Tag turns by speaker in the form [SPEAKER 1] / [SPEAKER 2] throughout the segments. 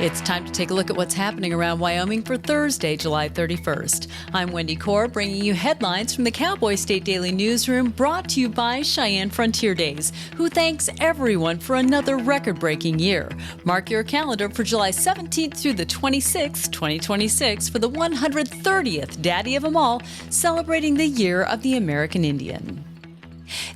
[SPEAKER 1] It's time to take a look at what's happening around Wyoming for Thursday, July 31st. I'm Wendy Kaur, bringing you headlines from the Cowboy State Daily Newsroom, brought to you by Cheyenne Frontier Days, who thanks everyone for another record-breaking year. Mark your calendar for July 17th through the 26th, 2026, for the 130th Daddy of 'em all, celebrating the Year of the American Indian.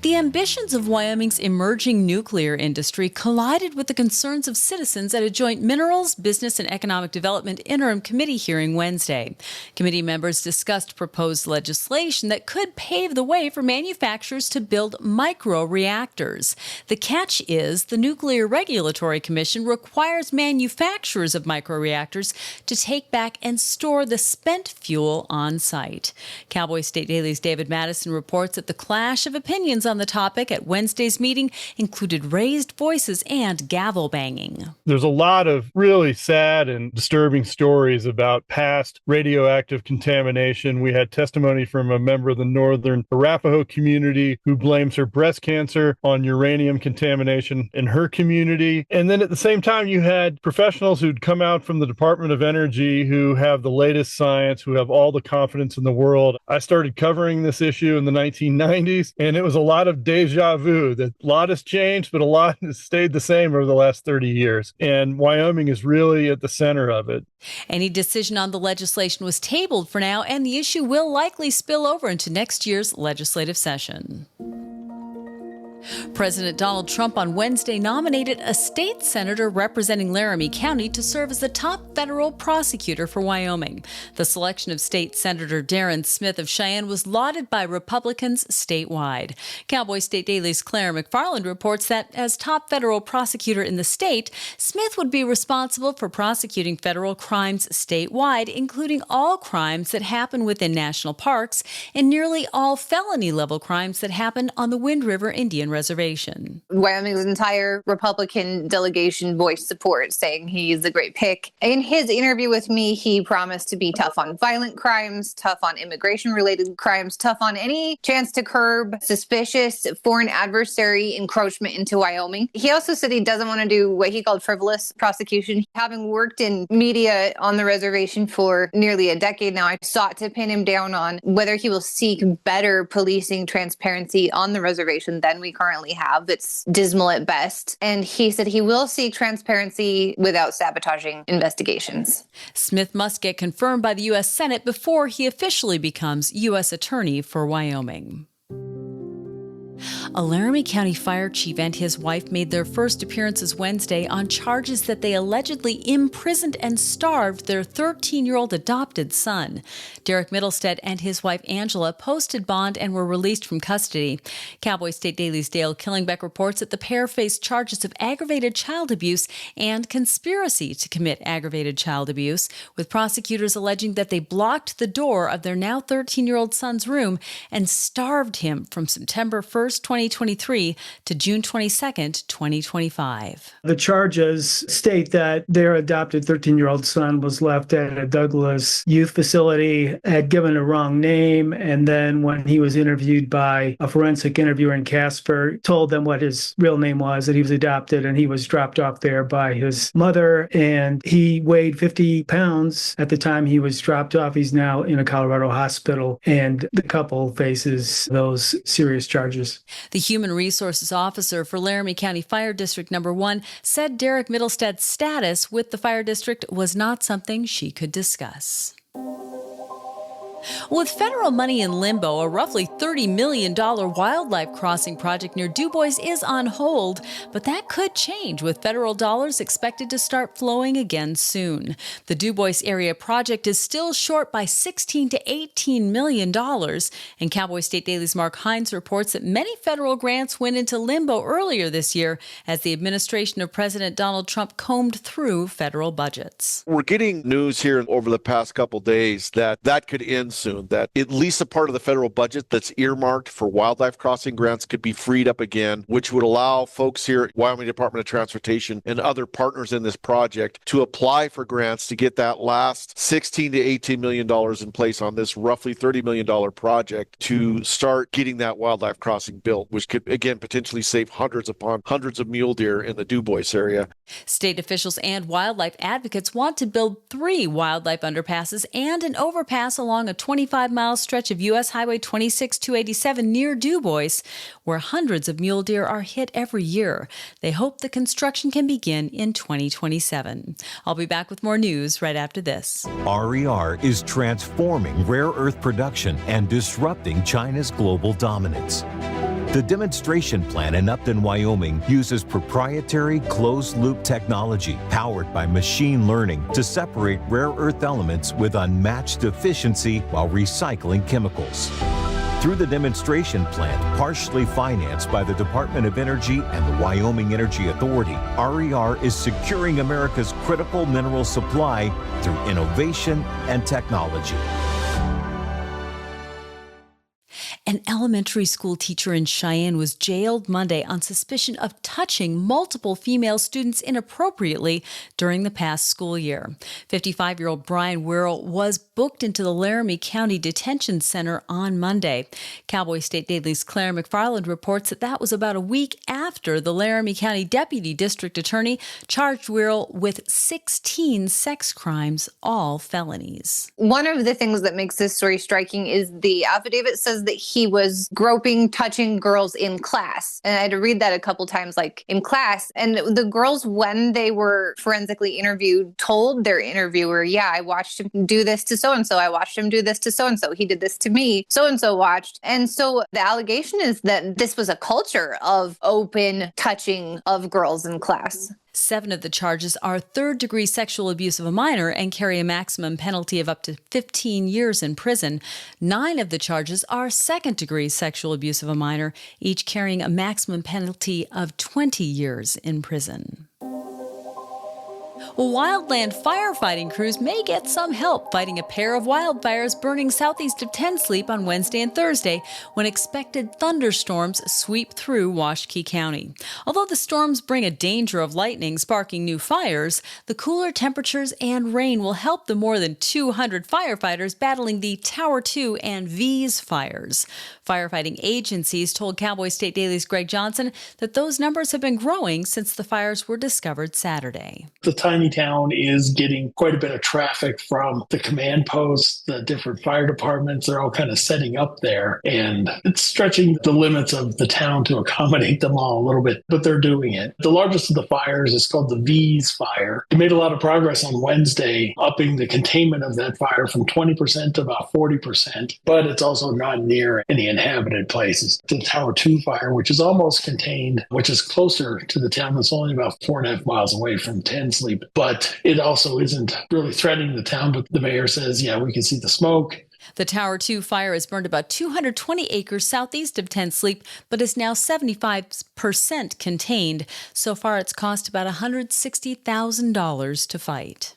[SPEAKER 1] The ambitions of Wyoming's emerging nuclear industry collided with the concerns of citizens at a joint Minerals, Business, and Economic Development Interim Committee hearing Wednesday. Committee members discussed proposed legislation that could pave the way for manufacturers to build micro-reactors. The catch is the Nuclear Regulatory Commission requires manufacturers of micro-reactors to take back and store the spent fuel on site. Cowboy State Daily's David Madison reports that the clash of opinions on the topic at Wednesday's meeting included raised voices and gavel banging.
[SPEAKER 2] There's a lot of really sad and disturbing stories about past radioactive contamination. We had testimony from a member of the Northern Arapaho community who blames her breast cancer on uranium contamination in her community. And then at the same time, you had professionals who'd come out from the Department of Energy who have the latest science, who have all the confidence in the world. I started covering this issue in the 1990s, and it was a lot of deja vu. That a lot has changed, but a lot has stayed the same over the last 30 years. And Wyoming is really at the center of it.
[SPEAKER 1] Any decision on the legislation was tabled for now, and the issue will likely spill over into next year's legislative session. President Donald Trump on Wednesday nominated a state senator representing Laramie County to serve as the top federal prosecutor for Wyoming. The selection of State Senator Darren Smith of Cheyenne was lauded by Republicans statewide. Cowboy State Daily's Claire McFarland reports that as top federal prosecutor in the state, Smith would be responsible for prosecuting federal crimes statewide, including all crimes that happen within national parks and nearly all felony-level crimes that happen on the Wind River Indian Reservation.
[SPEAKER 3] Wyoming's entire Republican delegation voiced support, saying he's a great pick. In his interview with me, he promised to be tough on violent crimes, tough on immigration-related crimes, tough on any chance to curb suspicious foreign adversary encroachment into Wyoming. He also said he doesn't want to do what he called frivolous prosecution. Having worked in media on the reservation for nearly a decade now, I sought to pin him down on whether he will seek better policing transparency on the reservation than we currently have. It's dismal at best. And he said he will seek transparency without sabotaging investigations.
[SPEAKER 1] Smith must get confirmed by the U.S. Senate before he officially becomes U.S. Attorney for Wyoming. A Laramie County fire chief and his wife made their first appearances Wednesday on charges that they allegedly imprisoned and starved their 13-year-old adopted son. Derek Middlestead and his wife Angela posted bond and were released from custody. Cowboy State Daily's Dale Killingbeck reports that the pair faced charges of aggravated child abuse and conspiracy to commit aggravated child abuse, with prosecutors alleging that they blocked the door of their now 13-year-old son's room and starved him from September 1st, 2023 to June 22nd, 2025.
[SPEAKER 4] The charges state that their adopted 13-year-old son was left at a Douglas youth facility, had given a wrong name, and then when he was interviewed by a forensic interviewer in Casper, told them what his real name was, that he was adopted, and he was dropped off there by his mother, and he weighed 50 pounds at the time he was dropped off. He's now in a Colorado hospital, and the couple faces those serious charges.
[SPEAKER 1] The Human Resources Officer for Laramie County Fire District No. 1 said Derek Middlestead's status with the fire district was not something she could discuss. With federal money in limbo, a roughly $30 million wildlife crossing project near DuBois is on hold, but that could change with federal dollars expected to start flowing again soon. The DuBois area project is still short by $16 to $18 million, and Cowboy State Daily's Mark Hines reports that many federal grants went into limbo earlier this year as the administration of President Donald Trump combed through federal budgets.
[SPEAKER 5] We're getting news here over the past couple days that could end soon that at least a part of the federal budget that's earmarked for wildlife crossing grants could be freed up again, which would allow folks here at Wyoming Department of Transportation and other partners in this project to apply for grants to get that last $16 to $18 million in place on this roughly $30 million project to start getting that wildlife crossing built, which could, again, potentially save hundreds upon hundreds of mule deer in the Du Bois area.
[SPEAKER 1] State officials and wildlife advocates want to build 3 wildlife underpasses and an overpass along a 25-mile stretch of U.S. Highway 26-287 near Du Bois, where hundreds of mule deer are hit every year. They hope the construction can begin in 2027. I'll be back with more news right after this.
[SPEAKER 6] RER is transforming rare earth production and disrupting China's global dominance. The demonstration plant in Upton, Wyoming uses proprietary closed-loop technology powered by machine learning to separate rare earth elements with unmatched efficiency while recycling chemicals. Through the demonstration plant, partially financed by the Department of Energy and the Wyoming Energy Authority, RER is securing America's critical mineral supply through innovation and technology.
[SPEAKER 1] An elementary school teacher in Cheyenne was jailed Monday on suspicion of touching multiple female students inappropriately during the past school year. 55-year-old Brian Wirrell was booked into the Laramie County Detention Center on Monday. Cowboy State Daily's Claire McFarland reports that was about a week after the Laramie County Deputy District Attorney charged Wirrell with 16 sex crimes, all felonies.
[SPEAKER 3] One of the things that makes this story striking is the affidavit says that he was groping, touching girls in class. And I had to read that a couple times, like in class. And the girls, when they were forensically interviewed, told their interviewer, yeah, I watched him do this to so-and-so. I watched him do this to so-and-so. He did this to me. So-and-so watched. And so the allegation is that this was a culture of open touching of girls in class.
[SPEAKER 1] 7 of the charges are third-degree sexual abuse of a minor and carry a maximum penalty of up to 15 years in prison. 9 of the charges are second-degree sexual abuse of a minor, each carrying a maximum penalty of 20 years in prison. Wildland firefighting crews may get some help fighting a pair of wildfires burning southeast of Tensle on Wednesday and Thursday when expected thunderstorms sweep through Washakie County. Although the storms bring a danger of lightning sparking new fires, the cooler temperatures and rain will help the more than 200 firefighters battling the Tower 2 and V's fires. Firefighting agencies told Cowboy State Daily's Greg Johnson that those numbers have been growing since the fires were discovered Saturday.
[SPEAKER 7] The tiny town is getting quite a bit of traffic from the command posts, the different fire departments. They're all kind of setting up there, and it's stretching the limits of the town to accommodate them all a little bit, but they're doing it. The largest of the fires is called the V's fire. They made a lot of progress on Wednesday, upping the containment of that fire from 20% to about 40%, but it's also not near any inhabited places. The Tower 2 fire, which is almost contained, which is closer to the town, that's only about 4.5 miles away from Tensle, but it also isn't really threatening the town. But the mayor says, yeah, we can see the smoke.
[SPEAKER 1] The Tower 2 fire has burned about 220 acres southeast of Tensle, but is now 75% contained. So far, it's cost about $160,000 to fight.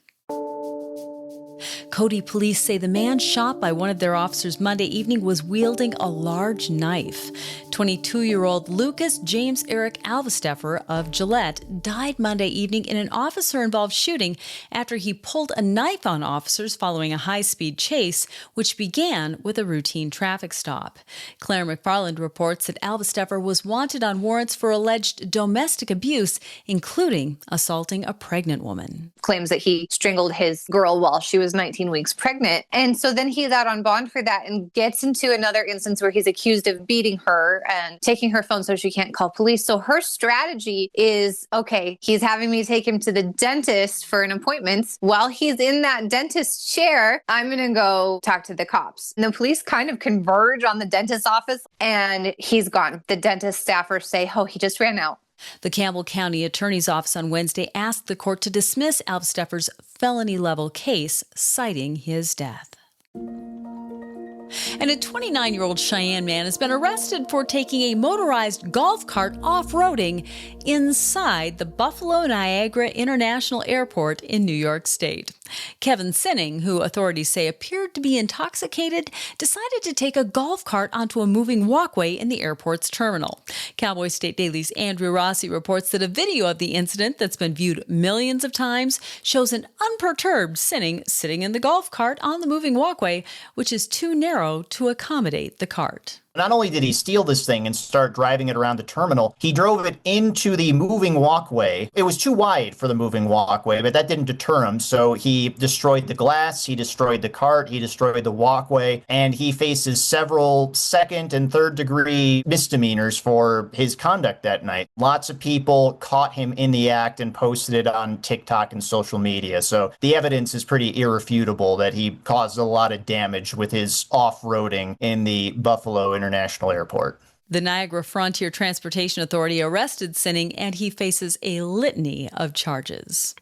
[SPEAKER 1] Cody police say the man shot by one of their officers Monday evening was wielding a large knife. 22-year-old Lucas James Eric Alvesteffer of Gillette died Monday evening in an officer-involved shooting after he pulled a knife on officers following a high-speed chase, which began with a routine traffic stop. Claire McFarland reports that Alvesteffer was wanted on warrants for alleged domestic abuse, including assaulting a pregnant woman.
[SPEAKER 3] Claims that he strangled his girl while she was 19 weeks pregnant. And so then he's out on bond for that and gets into another instance where he's accused of beating her and taking her phone so she can't call police. So her strategy is, okay, he's having me take him to the dentist for an appointment. While he's in that dentist chair, I'm going to go talk to the cops. And the police kind of converge on the dentist's office and he's gone. The dentist staffers say, oh, he just ran out.
[SPEAKER 1] The Campbell County Attorney's Office on Wednesday asked the court to dismiss Alvesteffer's felony-level case, citing his death. And a 29-year-old Cheyenne man has been arrested for taking a motorized golf cart off-roading inside the Buffalo Niagara International Airport in New York State. Kevin Sinning, who authorities say appeared to be intoxicated, decided to take a golf cart onto a moving walkway in the airport's terminal. Cowboy State Daily's Andrew Rossi reports that a video of the incident that's been viewed millions of times shows an unperturbed Sinning sitting in the golf cart on the moving walkway, which is too narrow to accommodate the cart.
[SPEAKER 8] Not only did he steal this thing and start driving it around the terminal, he drove it into the moving walkway. It was too wide for the moving walkway, but that didn't deter him. So he destroyed the glass, he destroyed the cart, he destroyed the walkway, and he faces several second and third degree misdemeanors for his conduct that night. Lots of people caught him in the act and posted it on TikTok and social media. So the evidence is pretty irrefutable that he caused a lot of damage with his off-roading in the Buffalo International Airport.
[SPEAKER 1] The Niagara Frontier Transportation Authority arrested Sinning, and he faces a litany of charges.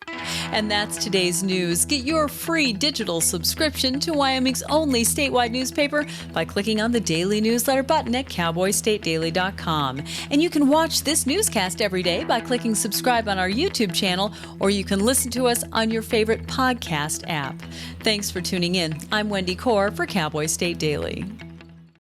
[SPEAKER 1] And that's today's news. Get your free digital subscription to Wyoming's only statewide newspaper by clicking on the daily newsletter button at cowboystatedaily.com. And you can watch this newscast every day by clicking subscribe on our YouTube channel, or you can listen to us on your favorite podcast app. Thanks for tuning in. I'm Wendy Corr for Cowboy State Daily.